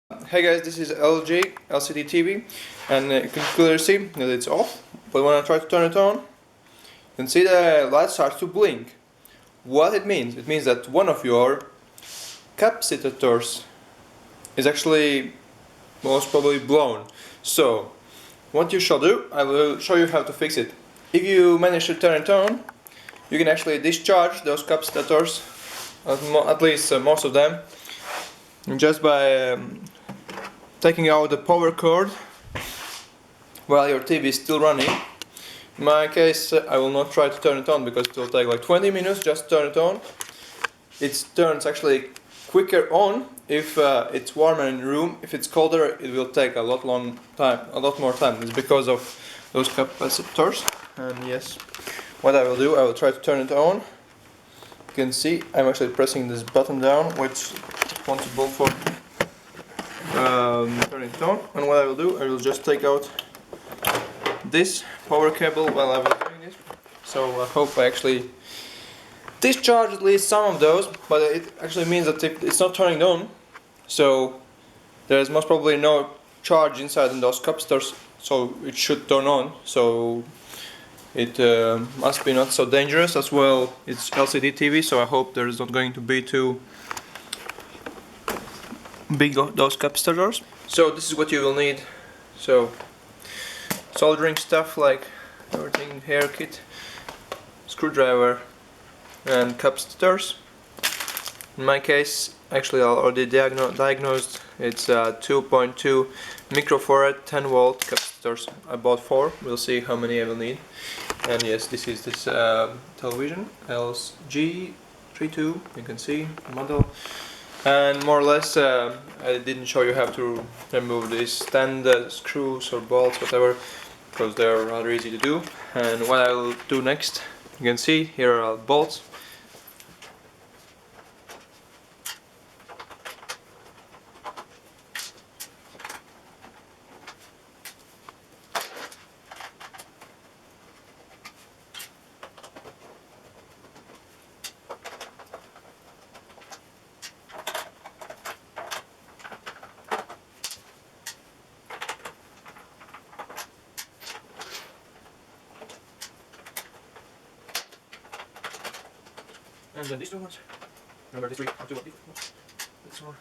Hey guys, this is LG LCD TV, and you can clearly see that it's off, but when I try to turn it on, you can see the light starts to blink. What it means? It means that one of your capacitors is actually most probably blown. So, what you shall do, I will show you how to fix it. If you manage to turn it on, you can actually discharge those capacitors, at least most of them, just by taking out the power cord while your TV is still running. In my case, I will not try to turn it on because it will take like 20 minutes just to turn it on. It turns actually quicker on if it's warmer in the room. If it's colder, it will take a lot more time. It's because of those capacitors. And yes, what I will do, I will try to turn it on. You can see I'm actually pressing this button down, which is responsible for turning it on. And what I will do, I will just take out this power cable while I was doing this. So I hope I actually discharge at least some of those, but it actually means that it's not turning on, so there's most probably no charge inside in those capacitors, so it should turn on. So it must be not so dangerous. As well, it's LCD TV, so I hope there's not going to be too big those capacitors. So this is what you will need. So soldering stuff like everything, hair kit, screwdriver, and capacitors. In my case, actually I already diagnosed. It's 2.2 microfarad 10 volt capacitors. I bought 4. We'll see how many I will need. And yes, this is this television LG32. You can see the model. And more or less, I didn't show you how to remove these stand screws or bolts, whatever, because they are rather easy to do. And what I will do next, you can see here are bolts. And then these two ones. Remember these three? I'll do what this one.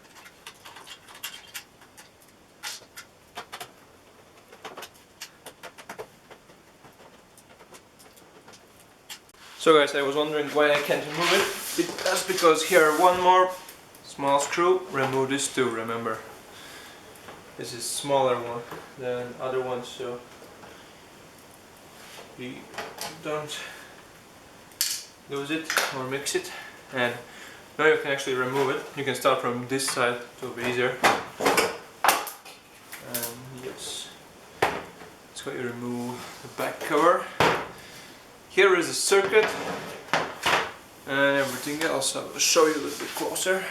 So guys, I was wondering why I can't remove it. That's because here one more small screw. Remove this too, remember. This is smaller one than other ones, so we don't lose it or mix it. And now you can actually remove it. You can start from this side, it will be easier. And yes, so you remove the back cover. Here is the circuit and everything else. I will show you a little bit closer.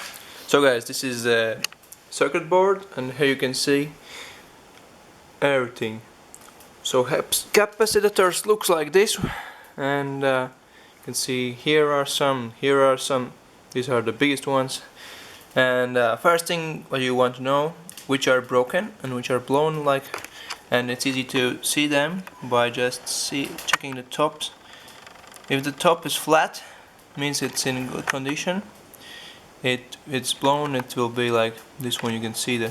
So guys, this is the circuit board, and here you can see everything. So capacitors looks like this, and you can see here are some, these are the biggest ones. And first thing what you want to know, which are broken and which are blown, like, and it's easy to see them by just checking the tops. If the top is flat, means it's in good condition. It's blown, it will be like this one. You can see the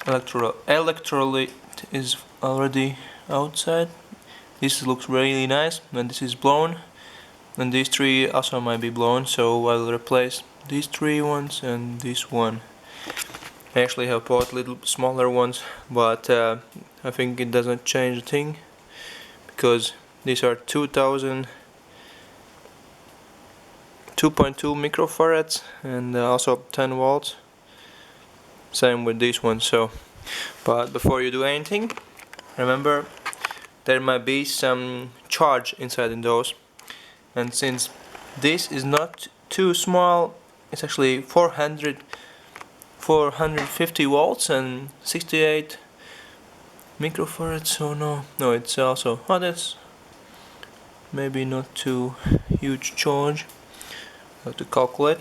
electrolyte is already outside. This looks really nice, and this is blown. And these three also might be blown, so I'll replace these three ones and this one. I actually have bought little smaller ones, but I think it doesn't change a thing, because these are 2.2 microfarads and also 10 volts. Same with this one. So, but before you do anything, remember there might be some charge inside in those. And since this is not too small, it's actually 450 volts and 68 microfarads. So no, it's also, oh, that's maybe not too huge charge. Have to calculate.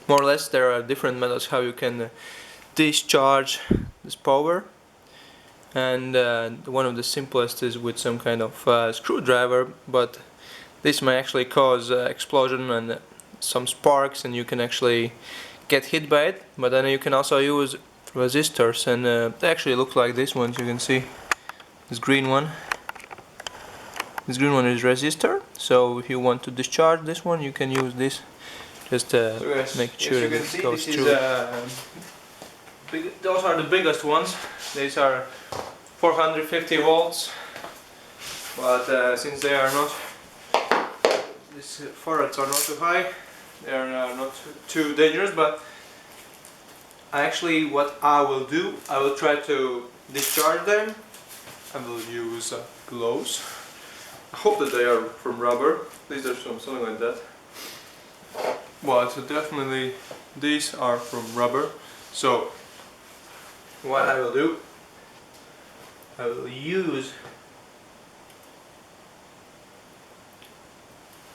More or less, there are different methods how you can discharge this power, and one of the simplest is with some kind of screwdriver, but this may actually cause explosion and some sparks, and you can actually get hit by it. But then you can also use resistors, and they actually look like this one. You can see this green one. This green one is resistor, so if you want to discharge this one, you can use this. Just make sure it goes through. Those are the biggest ones. These are 450 volts, but since they are not, these farads are not too high, they are not too dangerous. But actually, what I will do, I will try to discharge them. I will use gloves. I hope that they are from rubber. These are from something like that. But definitely these are from rubber. So what I will do, I will use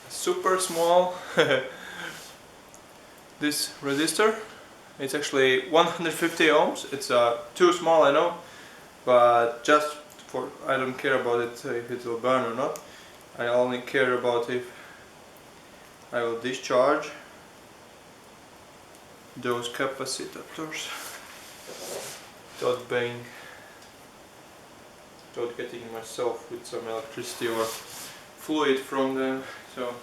a super small this resistor. It's actually 150 ohms. It's too small, I know, but just for, I don't care about it if it will burn or not. I only care about if I will discharge those capacitors without getting myself with some electricity or fluid from them. So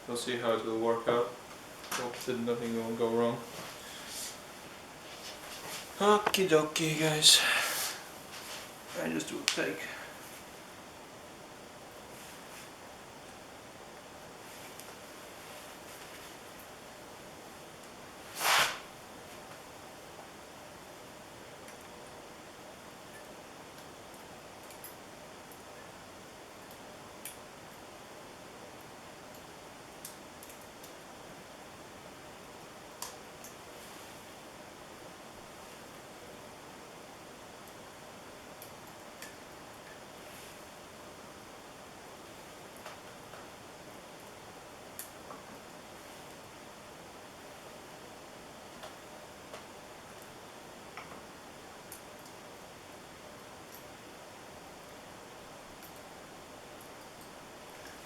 we'll see how it will work out. Hope that nothing will go wrong. Okie dokie, guys. I just will take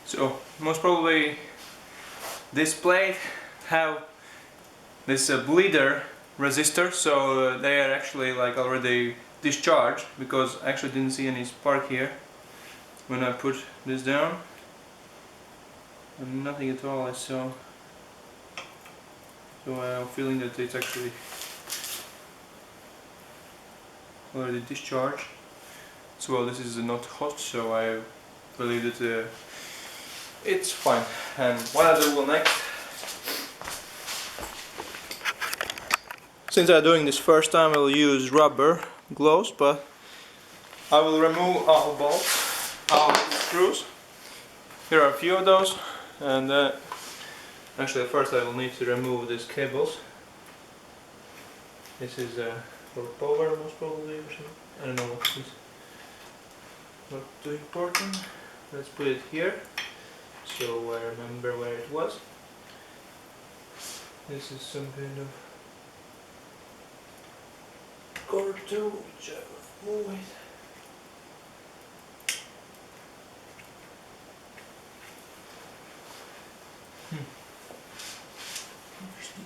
so most probably this plate have this bleeder resistor, so they are actually like already discharged, because I actually didn't see any spark here when I put this down, and nothing at all I saw. So I'm feeling that it's actually already discharged. So well, this is not hot, so I believe that it's fine. And what I do next, since I'm doing this first time, I will use rubber gloves, but I will remove all bolts, all screws. Here are a few of those, and actually first I will need to remove these cables. This is for power, most probably, or something. I don't know what this is. Not too important. Let's put it here, so I remember where it was. This is some kind of cord too, which I will move it. Interesting.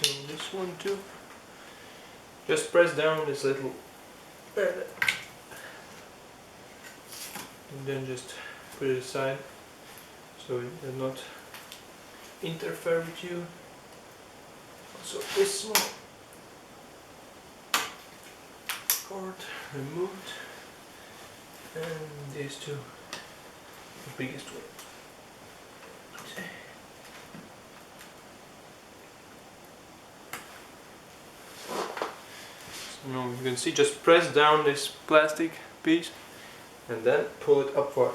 So this one too. Just press down this little and then just put it aside so it does not interfere with you. Also this one cord removed, and these two, the biggest one. Now you can see, just press down this plastic piece and then pull it upward.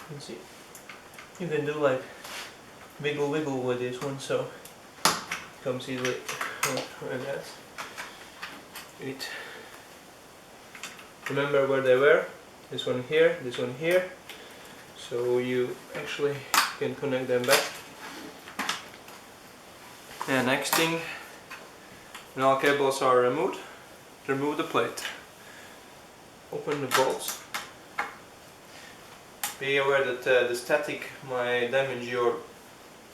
can see you can do like wiggle with this one, so it comes easily like that. You need to remember where they were. This one here, so you actually can connect them back. And next thing, when all cables are removed, remove the plate. Open the bolts. Be aware that the static might damage your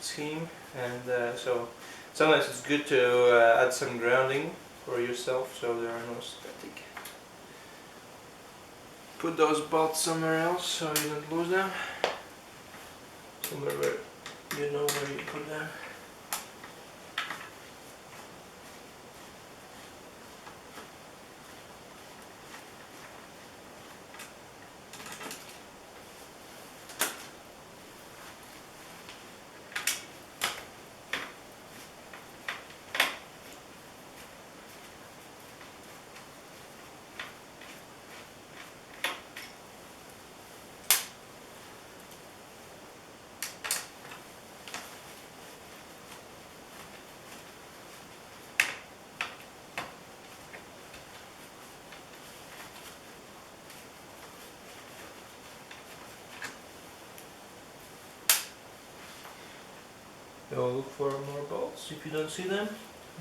scheme, and so sometimes it's good to add some grounding for yourself so there are no static. Put those bolts somewhere else so you don't lose them. Somewhere where you know where you put them. So look for more bolts. If you don't see them,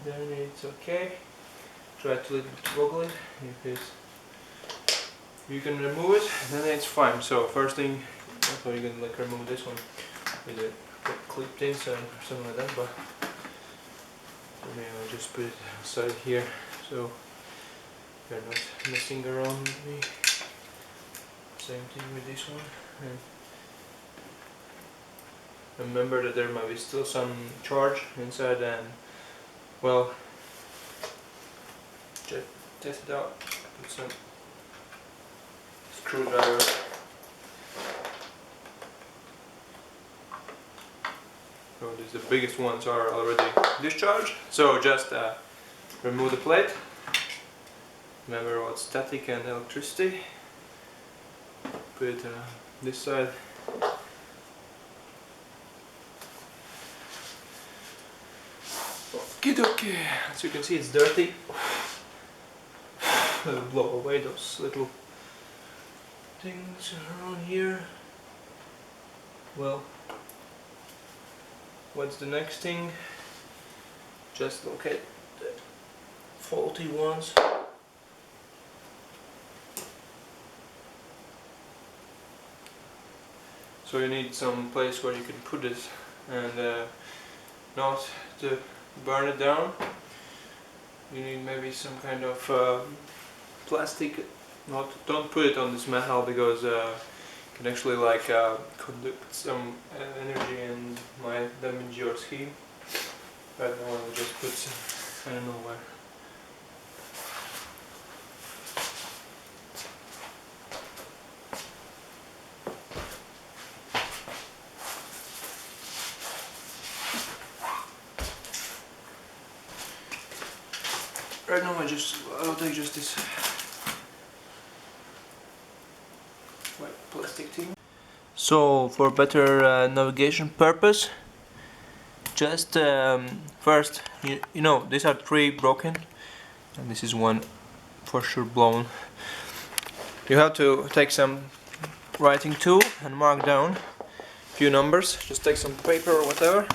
then it's okay. Try to little bit wiggle it. If you can remove it, then it's fine. So first thing, also you can like remove this one with the clipped inside or something like that. But for me, I'll just put it aside here, so you're not messing around with me. Same thing with this one. And remember that there might be still some charge inside, and well, just test it out. Put some screwdriver. So the biggest ones are already discharged. So just remove the plate. Remember about static and electricity. Put it this side. Okay, as you can see, it's dirty. I'll blow away those little things around here. Well, what's the next thing? Just locate the faulty ones. So you need some place where you can put it, and not to burn it down. You need maybe some kind of plastic. Don't put it on this metal, because it can actually like conduct some energy and might damage your scheme. Right now I'll just put some, I don't know where. Right now I'll take just this white plastic thing. So for better navigation purpose, just first, you know, these are 3 broken, and this is one for sure blown. You have to take some writing tool and mark down a few numbers. Just take some paper or whatever,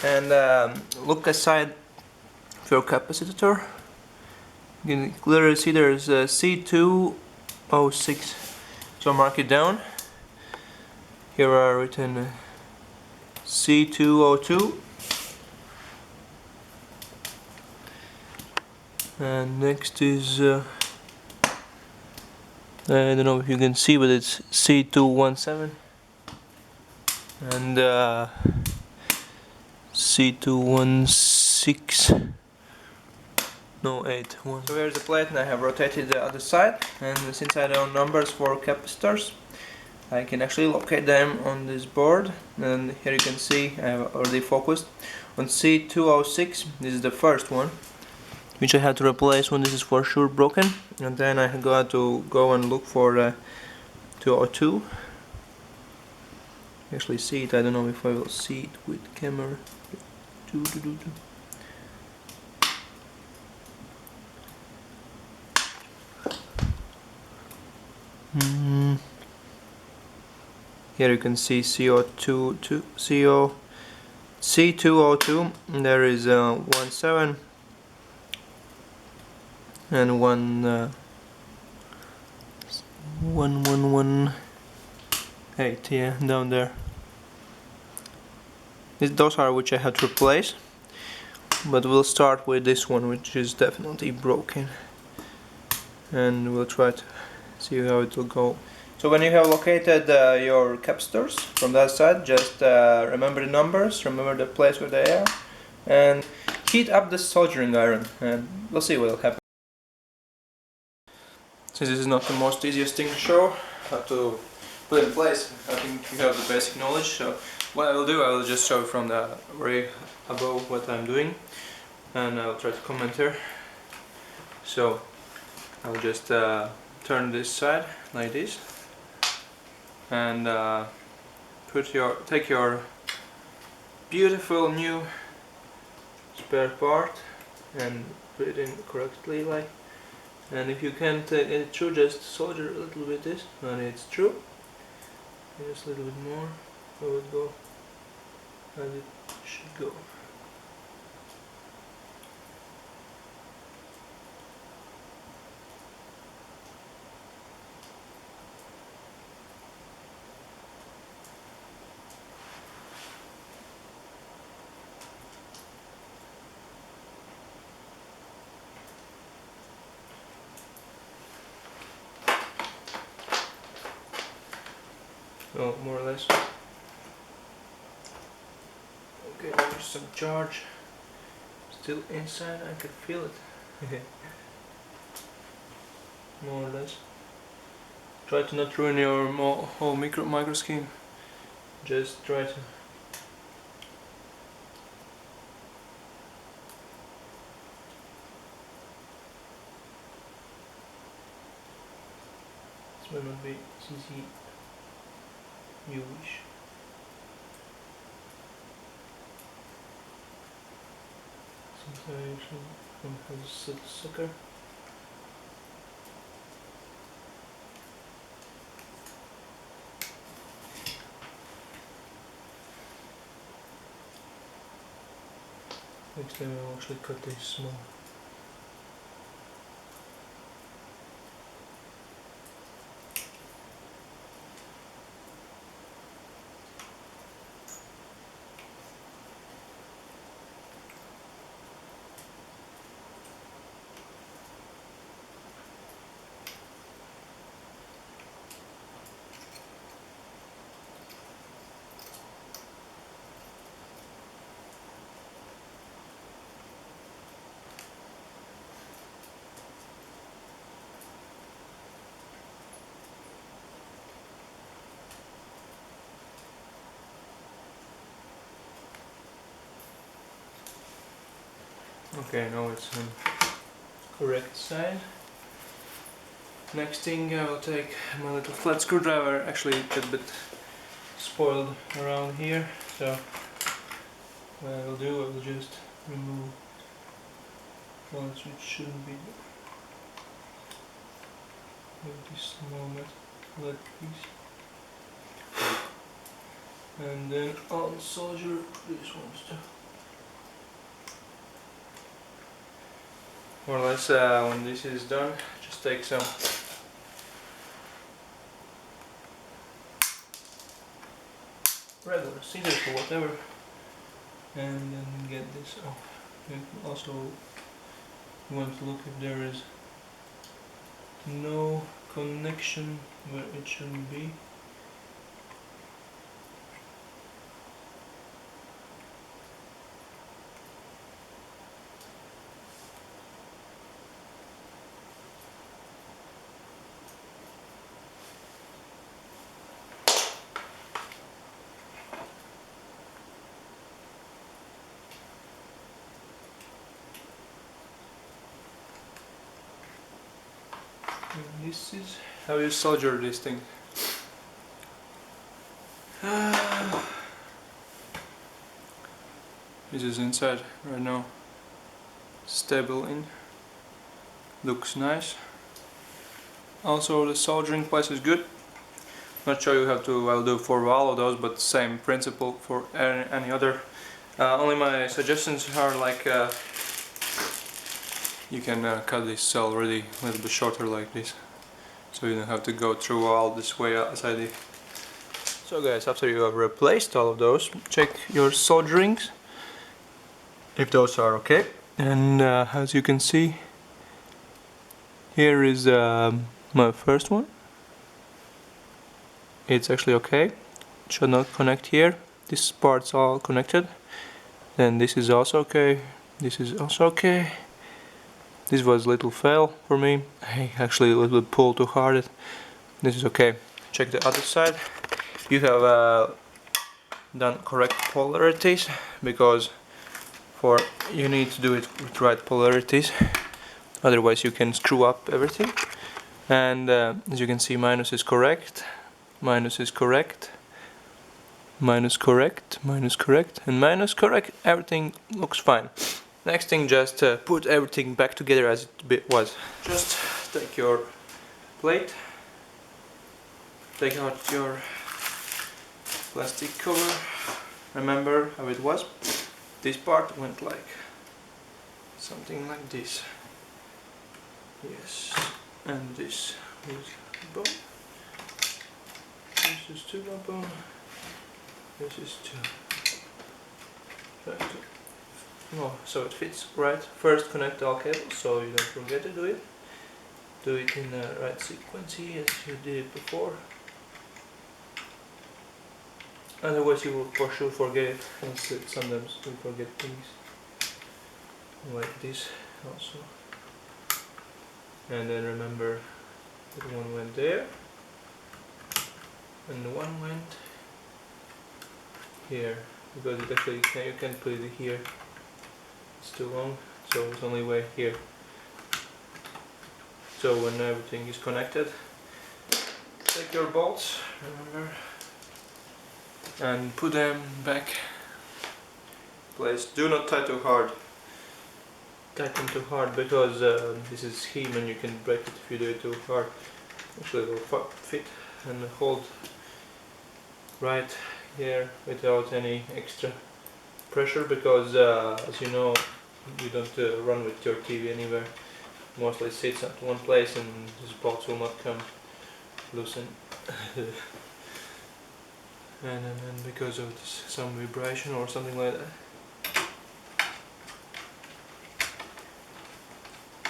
and look aside your capacitor. You can clearly see there's a C206, so mark it down. Here are written C202, and next is I don't know if you can see, but it's C217 and C216. No, 8. So here's the plate, and I have rotated the other side, and since I know numbers for capacitors, I can actually locate them on this board. And here you can see I have already focused on C206. This is the first one, which I had to replace when this is for sure broken, and then I got to go and look for 202. actually see it. I don't know if I will see it with camera. Here you can see C2O2. There is 17 and 1118, yeah, down there. Those are which I have to replace, but we'll start with this one, which is definitely broken, and we'll try to see how it will go. So when you have located your capacitors from that side, just remember the numbers, remember the place where they are, and heat up the soldering iron, and we'll see what will happen. Since this is not the most easiest thing to show, how to put in place, I think you have the basic knowledge. So what I will do, I will just show from the very above what I'm doing, and I will try to comment here. So I will just turn this side like this, and take your beautiful new spare part and put it in correctly, like. And if you can't get it through, just solder a little bit this, and it's true. Just a little bit more, how it go, as it should go. Oh, more or less. Okay, there's some charge still inside, I can feel it. More or less. Try to not ruin your whole micro scheme. Just try to. This might not be easy. You wish. Sometimes one has a sucker. Next time I'll actually cut these small. Okay, now it's on correct side. Next thing, I will take my little flat screwdriver. Actually it got a bit spoiled around here, so what I will do, I will just remove ones which shouldn't be there. With this small lead piece, and then I'll solder these ones too. More or less, when this is done, just take some regular scissors or whatever, and then get this off. And also, you want to look if there is no connection where it shouldn't be. And this is how you solder this thing. This is inside right now. Stable in. Looks nice. Also the soldering place is good. Not sure you have to, I'll do for all of those, but same principle for any other. Only my suggestions are like you can cut this already a little bit shorter like this, so you don't have to go through all this way outside it. So guys, after you have replaced all of those, check your solderings if those are okay. And as you can see, here is my first one. It's actually okay. It should not connect here. This part's all connected. Then this is also okay. This is also okay. This was a little fail for me. I actually a little bit pulled too hard. This is okay. Check the other side. You have done correct polarities, because you need to do it with right polarities. Otherwise you can screw up everything. And as you can see, minus is correct. Minus is correct. Minus correct. Minus correct. And minus correct. Everything looks fine. Next thing, just put everything back together as it was. Just take your plate, take out your plastic cover. Remember how it was? This part went like something like this. Yes, and this is bone. This is two bone. This is two. Oh, so it fits right. First connect all cables so you don't forget to do it. Do it in the right sequence as you did it before. Otherwise you will for sure forget it, and sometimes we forget things. Like this also. And then remember that one went there. And the one went here. Because it actually you can't put it here. It's too long, so it's only way here. So when everything is connected, take your bolts, remember, and put them back in place. Do not tie too hard. Tighten too hard, because this is scheme and you can break it if you do it too hard. Actually it will fit and hold right here without any extra pressure, because as you know, you don't run with your TV anywhere. Mostly sits at one place and these bolts will not come loosen. and because of this, some vibration or something like that.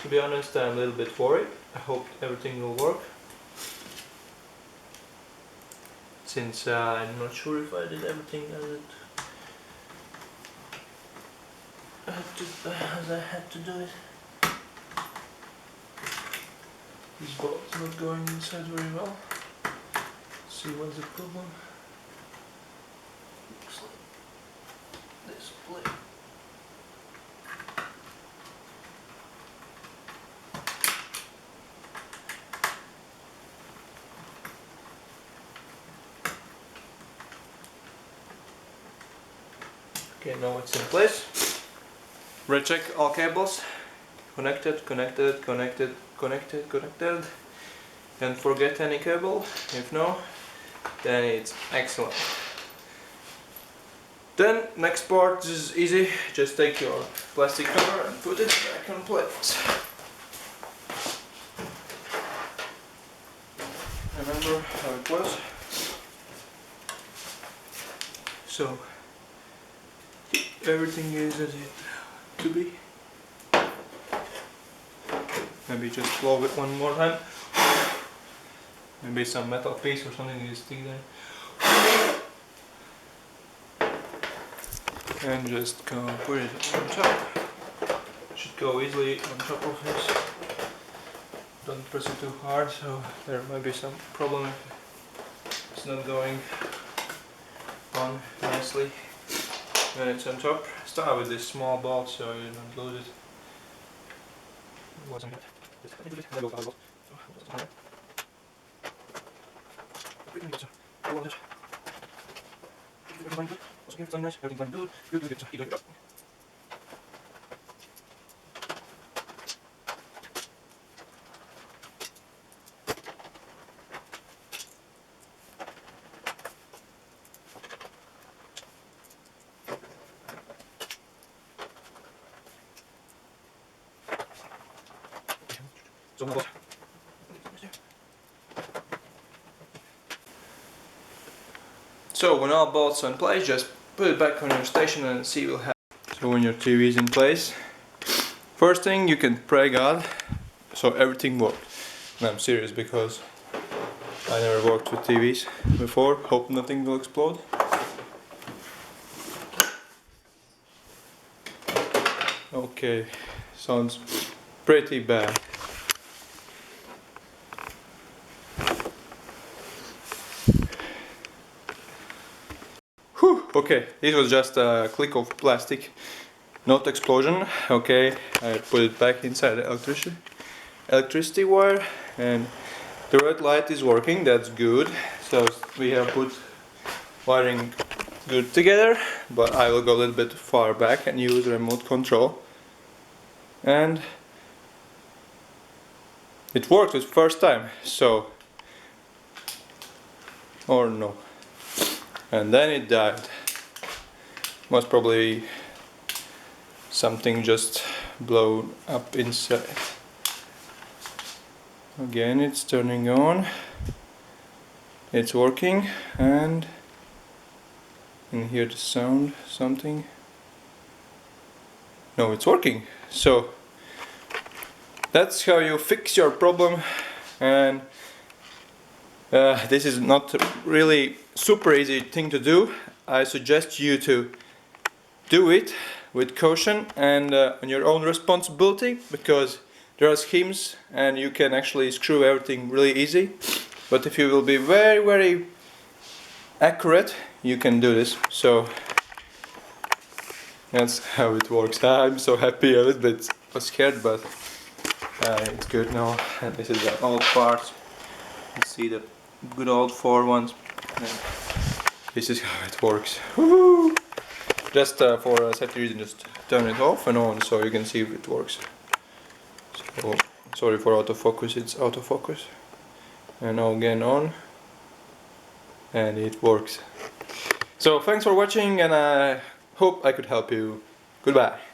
To be honest, I'm a little bit worried. I hope everything will work, since I'm not sure if I did everything as I had to do it. This bolt's not going inside very well. Let's see what's the problem. Looks like this plate. Okay, now it's in place. Recheck all cables. Connected, connected, connected, connected, connected. Don't forget any cable. If no, then it's excellent. Then next part is easy. Just take your plastic cover and put it back on place. Remember how it was. So everything is as it to be. Maybe just blow it one more time. Maybe some metal piece or something is stick there. And just go put it on top. Should go easily on top of this. Don't press it too hard, so there might be some problem if it's not going on nicely when it's on top. Start with this small bolt so you don't lose it. Wasn't it? So when all bolts are in place, just put it back on your station and see what happens. So when your TV is in place, first thing you can pray God so everything works. And I'm serious because I never worked with TVs before. Hope nothing will explode. Okay, sounds pretty bad. Whew, okay, this was just a click of plastic, not explosion. Okay, I put it back inside the electricity wire, and the red light is working, that's good. So we have put wiring good together, but I will go a little bit far back and use remote control. And it worked the first time, so, or no. And then it died. Most probably something just blown up inside. Again, it's turning on. It's working, and you can hear the sound, something. No, it's working. So that's how you fix your problem. And this is not really super easy thing to do. I suggest you to do it with caution and on your own responsibility, because there are schemes and you can actually screw everything really easy. But if you will be very accurate, you can do this. So that's how it works. I'm so happy. A little bit was scared, but it's good now. And this is the old part. You see the good old 4 ones. And this is how it works. Woohoo! Just for a safety reason, just turn it off and on so you can see if it works. So sorry for autofocus, it's autofocus. And now again on, and it works. So thanks for watching, and I hope I could help you. Goodbye.